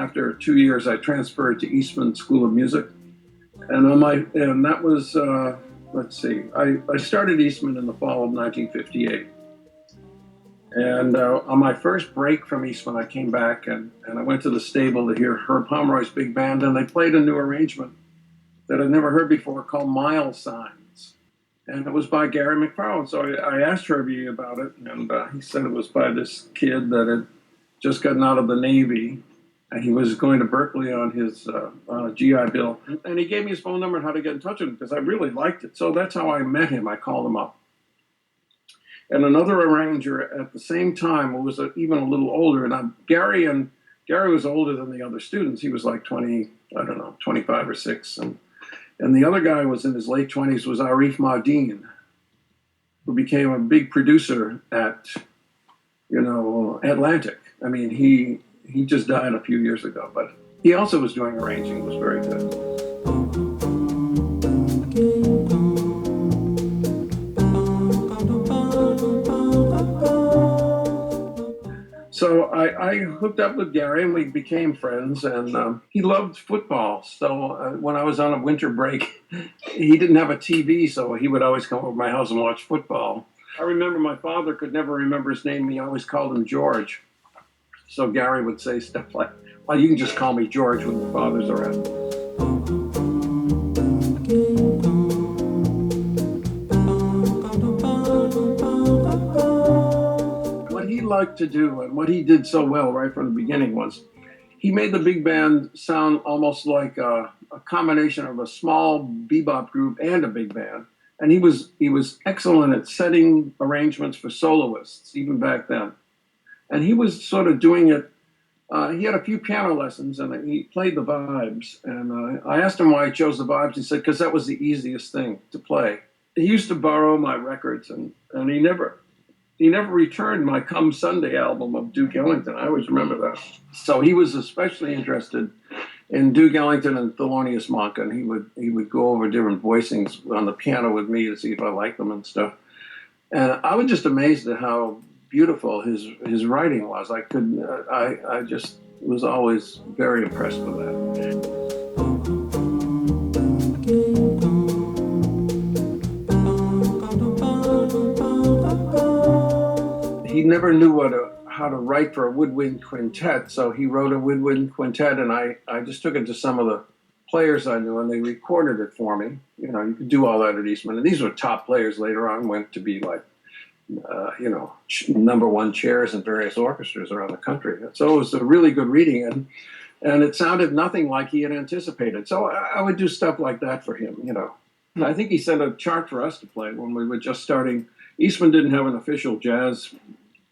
after 2 years, I transferred to Eastman School of Music. And that was, let's see, I started Eastman in the fall of 1958. And on my first break from Eastman, I came back and I went to the stable to hear Herb Pomeroy's big band, and they played a new arrangement that I'd never heard before called Mile Signs. And it was by Gary McFarland. So I asked Herbie about it, and he said it was by this kid that had just gotten out of the Navy, and he was going to Berkeley on his GI Bill. And he gave me his phone number and how to get in touch with him because I really liked it. So that's how I met him. I called him up. And another arranger at the same time who was even a little older. And Gary was older than the other students. He was like 20, I don't know, 25 or 6. And the other guy was in his late 20s, was Arif Mardin, who became a big producer at, Atlantic. I mean, he just died a few years ago, but he also was doing arranging. It was very good. So I hooked up with Gary and we became friends, and he loved football. So when I was on a winter break, he didn't have a TV, so he would always come over to my house and watch football. I remember my father could never remember his name. He always called him George. So Gary would say stuff like, well, you can just call me George when your father's around. Liked to do and what he did so well right from the beginning was he made the big band sound almost like a combination of a small bebop group and a big band, and he was excellent at setting arrangements for soloists even back then, and he was sort of doing it. He had a few piano lessons and he played the vibes, and I asked him why he chose the vibes. He said because that was the easiest thing to play. He used to borrow my records, and he never returned my Come Sunday album of Duke Ellington. I always remember that. So he was especially interested in Duke Ellington and Thelonious Monk, and he would go over different voicings on the piano with me to see if I liked them and stuff. And I was just amazed at how beautiful his writing was. I just was always very impressed with that. He never knew how to write for a woodwind quintet, so he wrote a woodwind quintet, and I just took it to some of the players I knew, and they recorded it for me. You could do all that at Eastman, and these were top players. Later on went to be like, number one chairs in various orchestras around the country. So it was a really good reading, and it sounded nothing like he had anticipated. So I would do stuff like that for him, And I think he sent a chart for us to play when we were just starting. Eastman didn't have an official jazz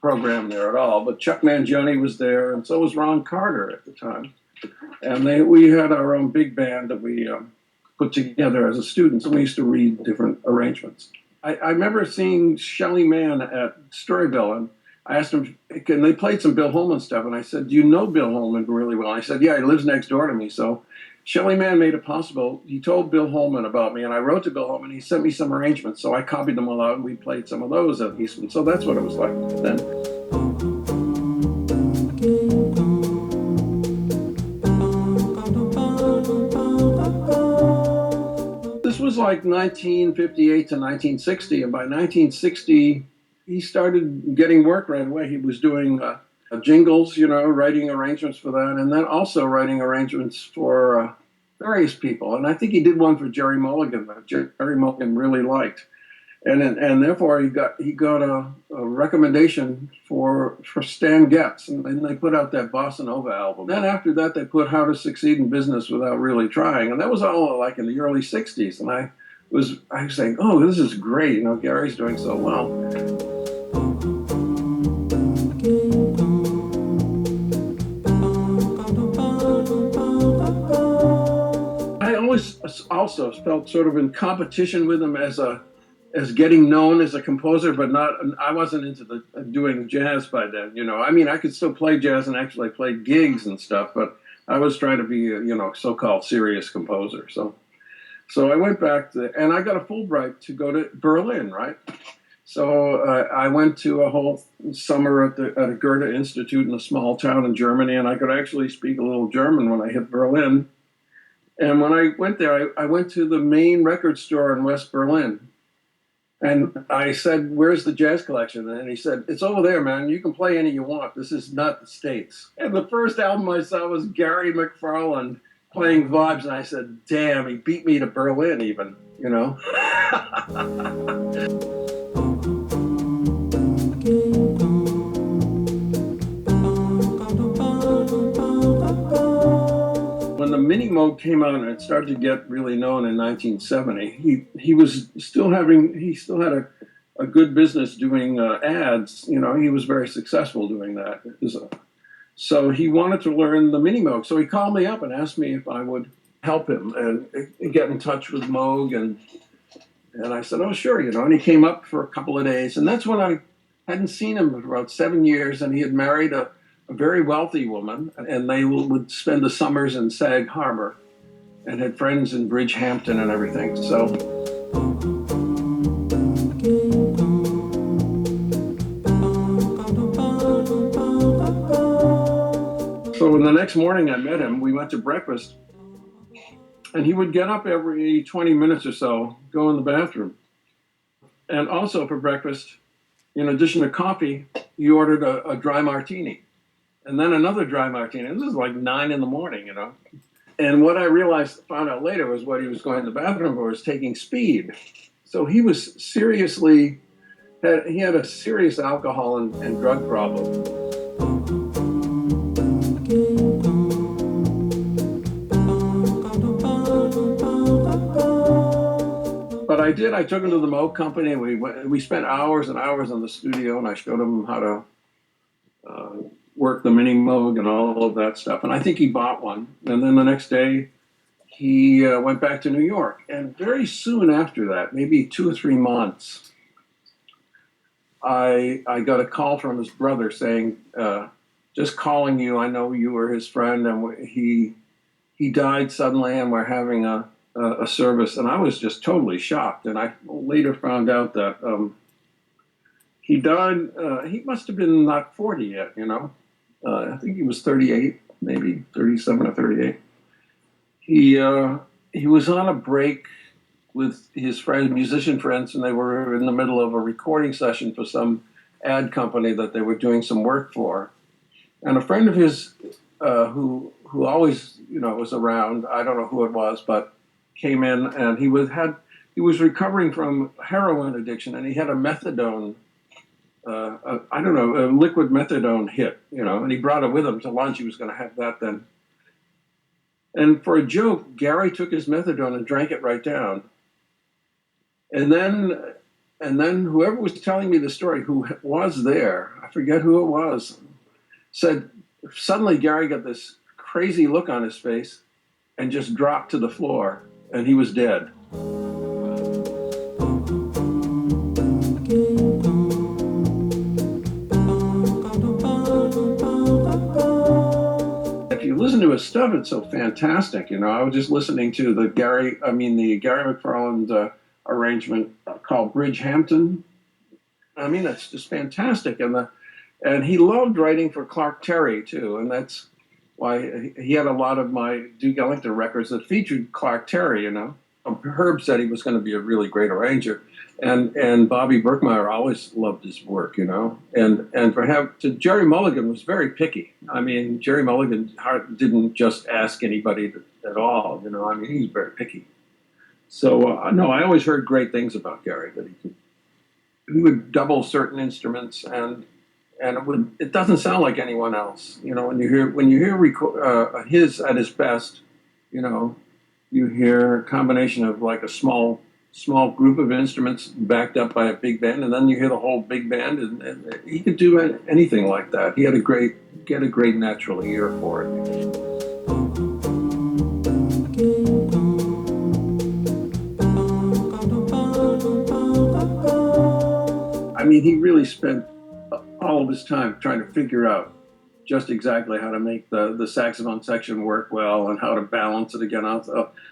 program there at all, but Chuck Mangione was there, and so was Ron Carter at the time. And we had our own big band that we put together as a student, and we used to read different arrangements. I remember seeing Shelly Manne at Storyville, and I asked him, and they played some Bill Holman stuff, and I said, do you know Bill Holman really well? And he said, yeah, he lives next door to me. So Shelly Manne made it possible. He told Bill Holman about me, and I wrote to Bill Holman. He sent me some arrangements, so I copied them all out, and we played some of those at Eastman. So that's what it was like then. This was like 1958 to 1960, and by 1960, he started getting work right away. He was doing jingles, writing arrangements for that, and then also writing arrangements for various people. And I think he did one for Jerry Mulligan that Jerry Mulligan really liked, and therefore he got a recommendation for Stan Getz, and then they put out that Bossa Nova album. Then after that, they put How to Succeed in Business Without Really Trying, and that was all like in the early '60s. And I was saying, oh, this is great, Gary's doing so well. Also felt sort of in competition with him as getting known as a composer, but I wasn't into doing jazz by then, I mean, I could still play jazz and actually play gigs and stuff, but I was trying to be a, so-called serious composer. So I went back and I got a Fulbright to go to Berlin, right? So I went to a whole summer at a Goethe Institute in a small town in Germany, and I could actually speak a little German when I hit Berlin. And when I went there, I went to the main record store in West Berlin. And I said, "Where's the jazz collection?" And he said, "It's over there, man. You can play any you want. This is not the States." And the first album I saw was Gary McFarland playing vibes. And I said, "Damn, he beat me to Berlin even, you know?" When the Mini Moog came out and it started to get really known in 1970, he still had a good business doing ads. You know, he was very successful doing that. So he wanted to learn the Mini Moog. So he called me up and asked me if I would help him and get in touch with Moog. And I said, "Oh, sure," you know. And he came up for a couple of days. And that's when I hadn't seen him for about 7 years. And he had married a very wealthy woman. And they would spend the summers in Sag Harbor and had friends in Bridgehampton and everything. So when the next morning I met him, we went to breakfast. And he would get up every 20 minutes or so, go in the bathroom. And also for breakfast, in addition to coffee, he ordered a dry martini. And then another dry martini. This is like 9 in the morning, you know. And what I found out later, was what he was going to the bathroom for was taking speed. So he was he had a serious alcohol and drug problem. But I took him to the Moog Company, and we spent hours and hours in the studio, and I showed him how to work the Mini Moog and all of that stuff. And I think he bought one. And then the next day, he went back to New York. And very soon after that, maybe 2 or 3 months, I got a call from his brother saying, "Just calling you. I know you were his friend, and he died suddenly, and we're having a service." And I was just totally shocked. And I later found out that he died. He must have been not 40 yet, you know. I think he was 38, maybe 37 or 38. He was on a break with his musician friends, and they were in the middle of a recording session for some ad company that they were doing some work for. And a friend of his who always, you know, was around, I don't know who it was, but came in, and he was recovering from heroin addiction, and he had a methadone, I don't know, a liquid methadone hit, you know, and he brought it with him to lunch. He was going to have that then. And for a joke, Gary took his methadone and drank it right down. And then whoever was telling me the story, who was there, I forget who it was, said suddenly Gary got this crazy look on his face and just dropped to the floor, and he was dead. If you listen to his stuff, it's so fantastic. You know, I was just listening to the Gary McFarland arrangement called Bridgehampton. I mean, it's just fantastic. And he loved writing for Clark Terry too, and that's why he had a lot of my Duke Ellington records that featured Clark Terry. You know, Herb said he was going to be a really great arranger, and Bobby Berkmeyer always loved his work. You know, and for him, Jerry Mulligan was very picky. I mean, Jerry Mulligan didn't just ask anybody at all. You know, I mean, he's very picky. So no, I always heard great things about Gary, that he would double certain instruments, and it doesn't sound like anyone else. You know, when you hear his at his best, you know, you hear a combination of like a small group of instruments backed up by a big band, and then you hear the whole big band, and he could do anything like that. He had a great natural ear for it. I mean, he really spent all of his time trying to figure out just exactly how to make the saxophone section work well and how to balance it again. I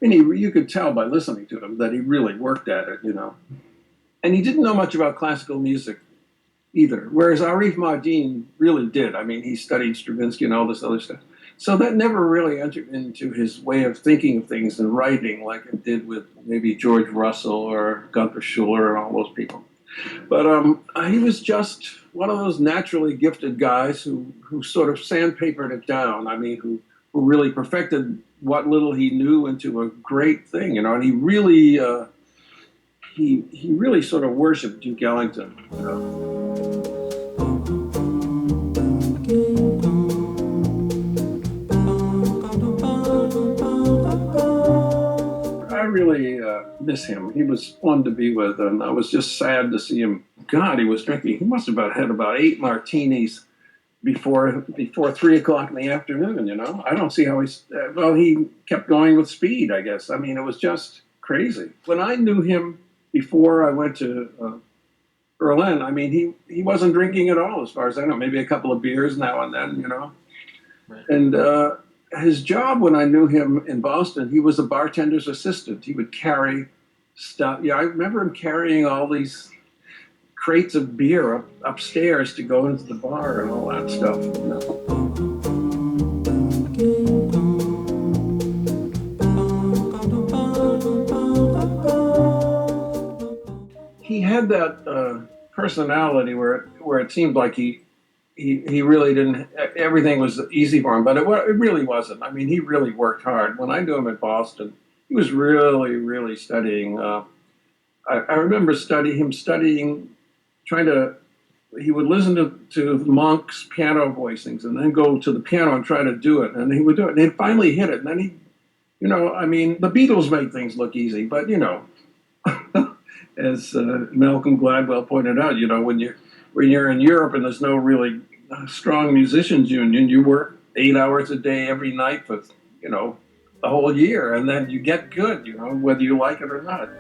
mean, you could tell by listening to him that he really worked at it, you know. And he didn't know much about classical music either, whereas Arif Mardin really did. I mean, he studied Stravinsky and all this other stuff. So that never really entered into his way of thinking of things and writing like it did with maybe George Russell or Gunther Schuller and all those people. But he was just one of those naturally gifted guys who sort of sandpapered it down. I mean, who really perfected what little he knew into a great thing, you know. And he really sort of worshipped Duke Ellington, you know. I really miss him. He was fun to be with, and I was just sad to see him. God, he was drinking. He must have had about 8 martinis before 3 o'clock in the afternoon. You know, I don't see how he's. Well, he kept going with speed, I guess. I mean, it was just crazy. When I knew him before I went to Berlin, I mean, he wasn't drinking at all, as far as I know. Maybe a couple of beers now and then, you know. Right. And his job when I knew him in Boston, he was a bartender's assistant. He would carry stuff. Yeah, I remember him carrying all these crates of beer upstairs to go into the bar and all that stuff. You know. He had that personality where it seemed like he really didn't. Everything was easy for him, but it really wasn't. I mean, he really worked hard. When I knew him at Boston, he was really studying. I remember studying, trying to. He would listen to Monk's piano voicings and then go to the piano and try to do it, and he would do it, and he'd finally hit it, and then he, you know, I mean, the Beatles made things look easy, but you know, as Malcolm Gladwell pointed out, you know, when you're in Europe and there's no really strong musicians union, you work 8 hours a day every night for, you know, the whole year, and then you get good, you know, whether you like it or not.